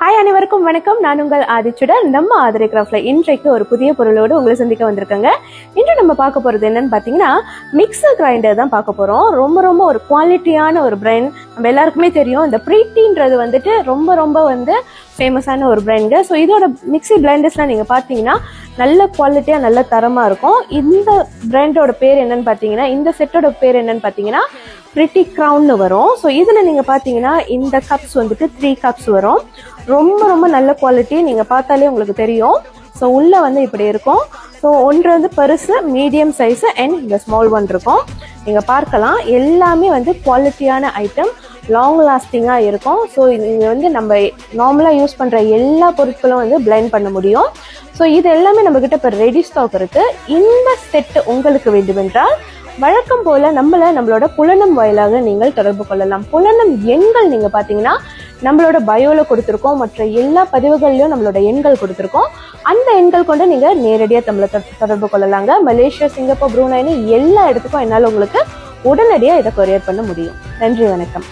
Hi அனைவருக்கும் வணக்கம். நான் உங்கள் ஆதிச்சுடன். நம்ம aathiraiCraftல இன்றைக்கு ஒரு புதிய பொருளோடு உங்களை சந்திக்க வந்திருக்கேங்க. இன்று நம்ம பார்க்க போகிறது என்னன்னு பார்த்தீங்கன்னா மிக்சர் கிரைண்டர் தான் பார்க்க போகிறோம். ரொம்ப ஒரு குவாலிட்டியான ஒரு பிராண்ட். நம்ம எல்லாருக்குமே தெரியும், இந்த ப்ரீத்தின்றது வந்துட்டு ரொம்ப ஃபேமஸான ஒரு பிராண்டுங்க. ஸோ இதோட மிக்சி பிளெண்டர்ஸ்லாம் நீங்கள் பார்த்தீங்கன்னா நல்ல குவாலிட்டியாக நல்ல தரமாக இருக்கும். இந்த பிராண்டோட பேர் என்னன்னு பார்த்தீங்கன்னா, இந்த செட்டோட பேர் என்னன்னு பார்த்தீங்கன்னா Preethi Crown வரும். ஸோ இதில் நீங்கள் பார்த்தீங்கன்னா இந்த கப்ஸ் வந்துட்டு 3 கப்ஸ் வரும். ரொம்ப நல்ல குவாலிட்டி, நீங்கள் பார்த்தாலே உங்களுக்கு தெரியும். ஸோ உள்ளே இப்படி இருக்கும். ஸோ ஒன்று பெருசு, மீடியம் சைஸு அண்ட் இந்த ஸ்மால் ஒன் இருக்கும். நீங்கள் பார்க்கலாம், எல்லாமே குவாலிட்டியான ஐட்டம், லாங் லாஸ்டிங்காக இருக்கும். ஸோ இது நம்ம நார்மலாக யூஸ் பண்ணுற எல்லா பொருட்களும் பிளெண்ட் பண்ண முடியும். ஸோ இது எல்லாமே நம்மக்கிட்ட இப்போ ரெடி ஸ்டாக் இருக்குது. இந்த செட்டு உங்களுக்கு வேண்டுமென்றால் வழக்கம் போல நம்மளோட புலனம் வாயிலாக நீங்கள் தொடர்பு கொள்ளலாம். புலனம் எண்கள் நீங்க பாத்தீங்கன்னா நம்மளோட பயோல கொடுத்துருக்கோம், மற்ற எல்லா பதிவுகள்லயும் நம்மளோட எண்கள் கொடுத்துருக்கோம். அந்த எண்கள் கொண்டு நீங்க நேரடியாக நம்மளை தொடர்பு கொள்ளலாங்க. மலேசியா, சிங்கப்பூர், ப்ரூனைன்னு எல்லா இடத்துக்கும் என்னால் உங்களுக்கு உடனடியாக இதை கொரியர் பண்ண முடியும். நன்றி, வணக்கம்.